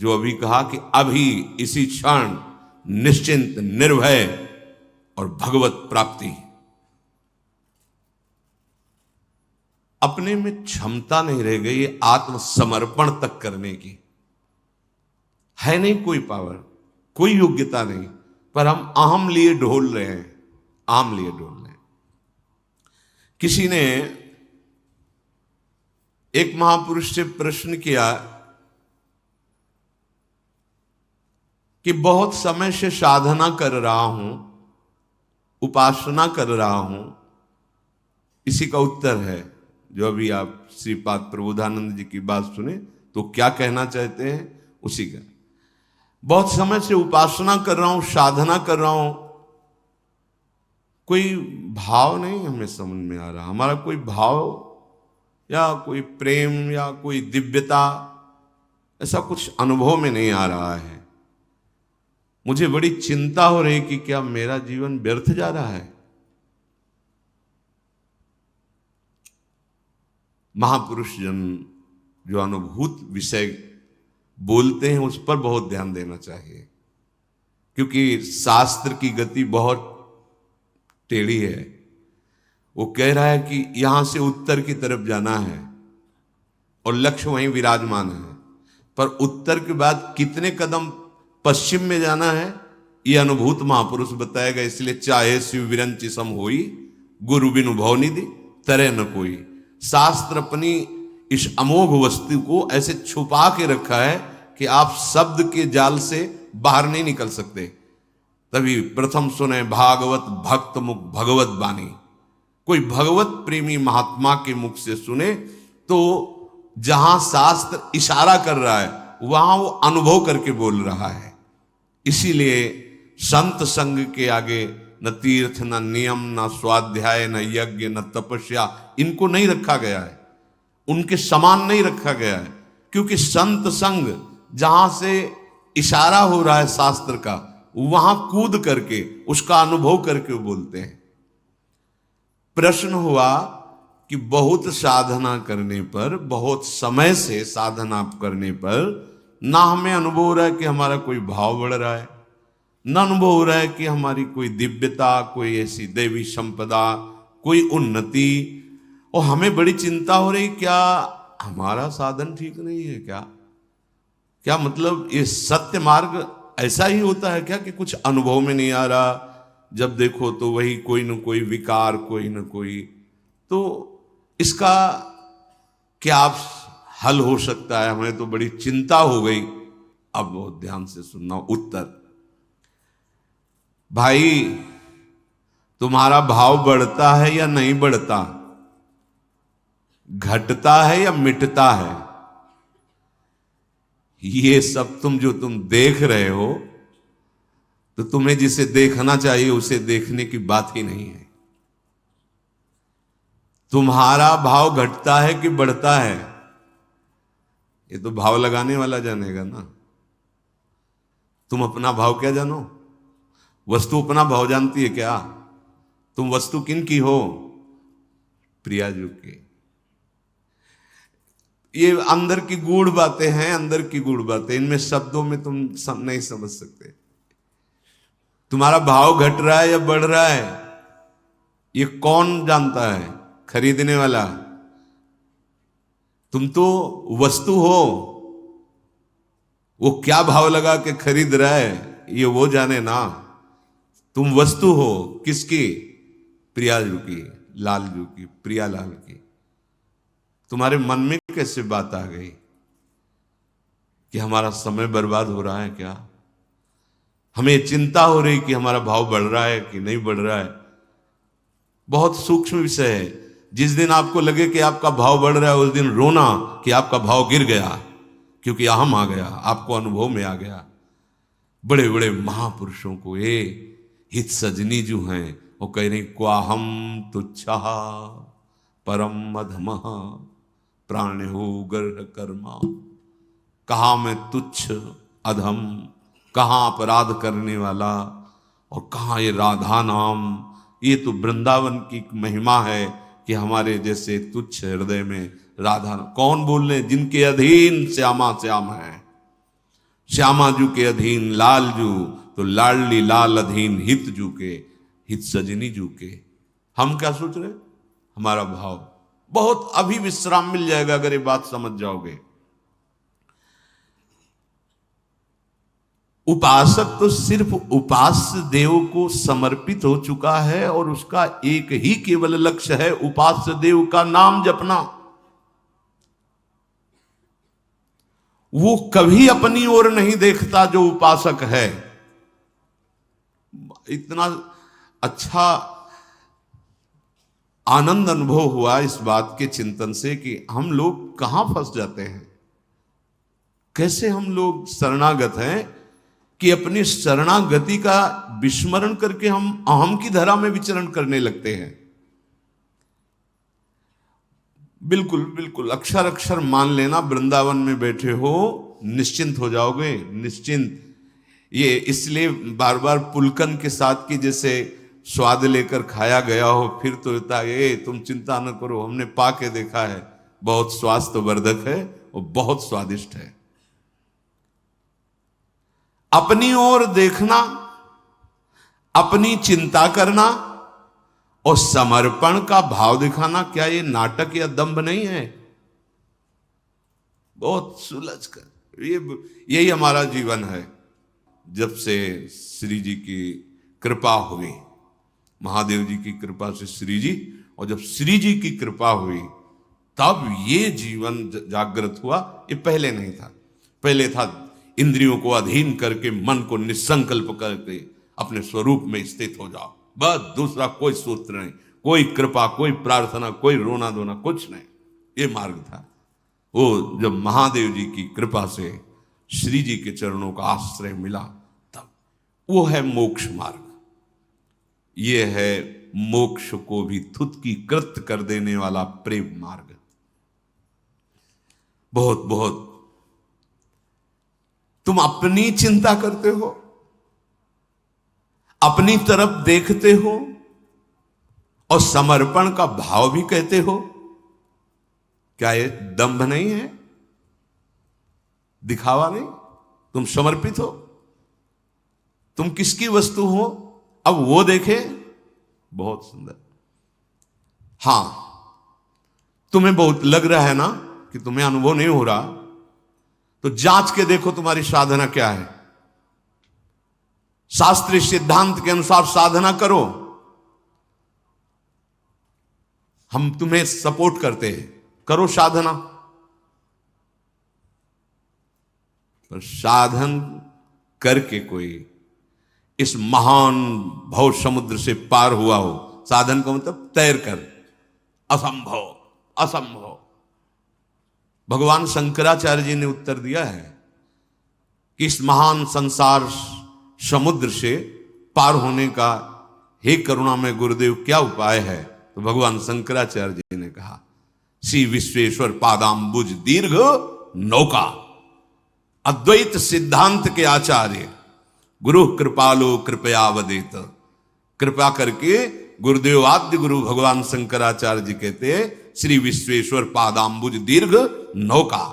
जो अभी कहा कि अभी इसी क्षण निश्चिंत निर्भय और भगवत प्राप्ति। अपने में क्षमता नहीं रह गई आत्मसमर्पण तक करने की, है नहीं कोई पावर, कोई योग्यता नहीं, पर हम अहम लिए ढोल रहे हैं, आम लिए ढोल रहे हैं। किसी ने एक महापुरुष से प्रश्न किया कि बहुत समय से साधना कर रहा हूं, उपासना कर रहा हूं, इसी का उत्तर है जो अभी आप श्रीपाद प्रबोधानंद जी की बात सुने तो क्या कहना चाहते हैं उसी का। बहुत समय से उपासना कर रहा हूं, साधना कर रहा हूं, कोई भाव नहीं हमें समझ में आ रहा, हमारा कोई भाव या कोई प्रेम या कोई दिव्यता ऐसा कुछ अनुभव में नहीं आ रहा है। मुझे बड़ी चिंता हो रही कि क्या मेरा जीवन व्यर्थ जा रहा है। महापुरुष जन जो अनुभूत विषय बोलते हैं उस पर बहुत ध्यान देना चाहिए, क्योंकि शास्त्र की गति बहुत टेढ़ी है। वो कह रहा है कि यहां से उत्तर की तरफ जाना है और लक्ष्य वहीं विराजमान है, पर उत्तर के बाद कितने कदम पश्चिम में जाना है ये अनुभूत महापुरुष बताएगा। इसलिए चाहे शिव विरंचि सम होई, गुरु बिनु भव निधि तरह न कोई। शास्त्र अपनी इस अमोघ वस्तु को ऐसे छुपा के रखा है कि आप शब्द के जाल से बाहर नहीं निकल सकते। तभी प्रथम सुने भागवत भक्त मुख भगवत बानी। कोई भगवत प्रेमी महात्मा के मुख से सुने तो जहां शास्त्र इशारा कर रहा है वहां वो अनुभव करके बोल रहा है। इसीलिए संत संग के आगे न तीर्थ, न नियम, न स्वाध्याय, न यज्ञ, न तपस्या, इनको नहीं रखा गया है, उनके समान नहीं रखा गया है। क्योंकि संत संग जहां से इशारा हो रहा है शास्त्र का, वहां कूद करके उसका अनुभव करके वो बोलते हैं। प्रश्न हुआ कि बहुत साधना करने पर, बहुत समय से साधना करने पर ना हमें अनुभव हो रहा है कि हमारा कोई भाव बढ़ रहा है, ना अनुभव हो रहा है कि हमारी कोई दिव्यता, कोई ऐसी देवी संपदा, कोई उन्नति, और हमें बड़ी चिंता हो रही क्या हमारा साधन ठीक नहीं है क्या? क्या मतलब ये सत्य मार्ग ऐसा ही होता है क्या कि कुछ अनुभव में नहीं आ रहा, जब देखो तो वही कोई न कोई विकार, कोई न कोई। तो इसका क्या हल हो सकता है? हमें तो बड़ी चिंता हो गई। अब बहुत ध्यान से सुनना उत्तर। भाई, तुम्हारा भाव बढ़ता है या नहीं बढ़ता, घटता है या मिटता है, ये सब तुम देख रहे हो तो तुम्हें जिसे देखना चाहिए उसे देखने की बात ही नहीं है। तुम्हारा भाव घटता है कि बढ़ता है, ये तो भाव लगाने वाला जानेगा ना। तुम अपना भाव क्या जानो? वस्तु अपना भाव जानती है क्या? तुम वस्तु किन की हो? प्रियाजू की। ये अंदर की गूढ़ बातें हैं, अंदर की गूढ़ बातें, इनमें शब्दों में तुम नहीं समझ सकते। तुम्हारा भाव घट रहा है या बढ़ रहा है, ये कौन जानता है? खरीदने वाला। तुम तो वस्तु हो, वो क्या भाव लगा के खरीद रहा है ये वो जाने ना। तुम वस्तु हो किसकी? प्रियाजू की, लालजू की, प्रियालाल की। तुम्हारे मन में कैसे बात आ गई कि हमारा समय बर्बाद हो रहा है क्या? हमें चिंता हो रही कि हमारा भाव बढ़ रहा है कि नहीं बढ़ रहा है। बहुत सूक्ष्म विषय है। जिस दिन आपको लगे कि आपका भाव बढ़ रहा है उस दिन रोना कि आपका भाव गिर गया, क्योंकि अहम आ गया, आपको अनुभव में आ गया। बड़े बड़े महापुरुषों को ये हित सजनी जो हैं वो कह रही क्वाहम तुच्छा परम अधमः प्राण्यो गर्ह कर्मा। कहा मैं तुच्छ, अधम, कहाँ अपराध करने वाला और कहाँ ये राधा नाम। ये तो वृंदावन की महिमा है कि हमारे जैसे तुच्छ हृदय में राधा। कौन बोल रहे? जिनके अधीन श्यामा श्याम है। श्यामा जू के अधीन लाल जू, तो लाडली लाल अधीन हित जू के, हित सजनी जू के। हम क्या सोच रहे? हमारा भाव बहुत, अभी विश्राम मिल जाएगा अगर ये बात समझ जाओगे। उपासक तो सिर्फ उपास्य देव को समर्पित हो चुका है और उसका एक ही केवल लक्ष्य है उपास्य देव का नाम जपना। वो कभी अपनी ओर नहीं देखता जो उपासक है। इतना अच्छा आनंद अनुभव हुआ इस बात के चिंतन से कि हम लोग कहां फंस जाते हैं, कैसे हम लोग शरणागत हैं कि अपनी शरणागति का विस्मरण करके हम अहम की धरा में विचरण करने लगते हैं। बिल्कुल बिल्कुल अक्षर अक्षर मान लेना, वृंदावन में बैठे हो निश्चिंत हो जाओगे, निश्चिंत। ये इसलिए बार बार पुलकन के साथ की जैसे स्वाद लेकर खाया गया हो, फिर तो होता है तुम चिंता न करो, हमने पा के देखा है, बहुत स्वास्थ्यवर्धक है और बहुत स्वादिष्ट है। अपनी ओर देखना, अपनी चिंता करना और समर्पण का भाव दिखाना, क्या ये नाटक या दंभ नहीं है? बहुत सुलझ कर यही हमारा जीवन है। जब से श्री जी की कृपा हुई, महादेव जी की कृपा से श्री जी, और जब श्री जी की कृपा हुई तब ये जीवन जागृत हुआ। ये पहले नहीं था। पहले था इंद्रियों को अधीन करके मन को निसंकल्प करके अपने स्वरूप में स्थित हो जाओ, बस दूसरा कोई सूत्र नहीं, कोई कृपा, कोई प्रार्थना, कोई रोना धोना, कुछ नहीं। ये मार्ग था। वो जब महादेव जी की कृपा से श्री जी के चरणों का आश्रय मिला तब वो है मोक्ष मार्ग। ये है मोक्ष को भी थुतकी कृत कर देने वाला प्रेम मार्ग। बहुत बहुत तुम अपनी चिंता करते हो, अपनी तरफ देखते हो और समर्पण का भाव भी कहते हो। क्या ये दंभ नहीं है, दिखावा नहीं? तुम समर्पित हो, तुम किसकी वस्तु हो, अब वो देखे। बहुत सुंदर। हां, तुम्हें बहुत लग रहा है ना कि तुम्हें अनुभव नहीं हो रहा, तो जांच के देखो तुम्हारी साधना क्या है। शास्त्रीय सिद्धांत के अनुसार साधना करो, हम तुम्हें सपोर्ट करते हैं, करो साधना। पर साधन करके कोई इस महान भव समुद्र से पार हुआ हो, साधन का मतलब तैर कर, असंभव असंभव। भगवान शंकराचार्य जी ने उत्तर दिया है कि इस महान संसार समुद्र से पार होने का हे करुणा में गुरुदेव क्या उपाय है? तो भगवान शंकराचार्य जी ने कहा, श्री विश्वेश्वर पादाम्बुज दीर्घ नौका। अद्वैत सिद्धांत के आचार्य गुरु कृपालो कृपया वदेत। कृपा करके गुरुदेव आद्य गुरु भगवान शंकराचार्य जी कहते हैं, श्री विश्वेश्वर पादाम्बुज दीर्घ नौका।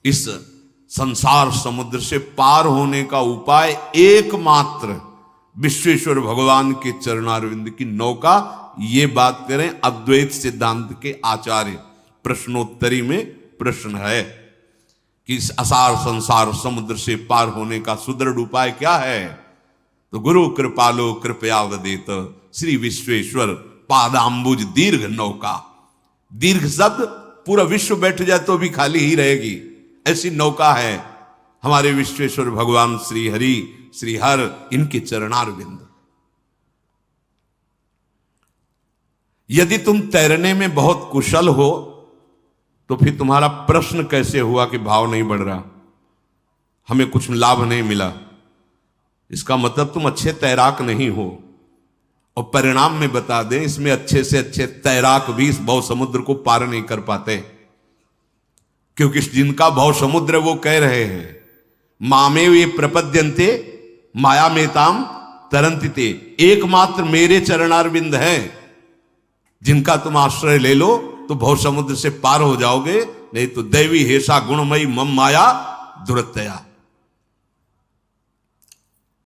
इस संसार समुद्र से पार होने का उपाय एकमात्र विश्वेश्वर भगवान के चरणारविंद की नौका। ये बात करें अद्वैत सिद्धांत के आचार्य। प्रश्नोत्तरी में प्रश्न है कि इस असार संसार समुद्र से पार होने का सुदृढ़ उपाय क्या है? तो गुरु कृपालो कृपया वदेत, श्री विश्वेश्वर पादाम्बुज दीर्घ नौका। दीर्घ शब्द पूरा विश्व बैठ जाए तो भी खाली ही रहेगी, ऐसी नौका है हमारे विश्वेश्वर भगवान श्री हरि श्री हर, इनके चरणारविंद। यदि तुम तैरने में बहुत कुशल हो तो फिर तुम्हारा प्रश्न कैसे हुआ कि भाव नहीं बढ़ रहा, हमें कुछ लाभ नहीं मिला? इसका मतलब तुम अच्छे तैराक नहीं हो। और परिणाम में बता दें, इसमें अच्छे से अच्छे तैराक भी इस भव समुद्र को पार नहीं कर पाते, क्योंकि जिनका भव समुद्र वो कह रहे हैं, मामे वे प्रपद्यन्ते माया मेताम तरंतिते। एकमात्र मेरे चरणारविंद हैं, जिनका तुम आश्रय ले लो तो भव समुद्र से पार हो जाओगे, नहीं तो दैवी हेसा गुणमयी मम माया दुरत्या।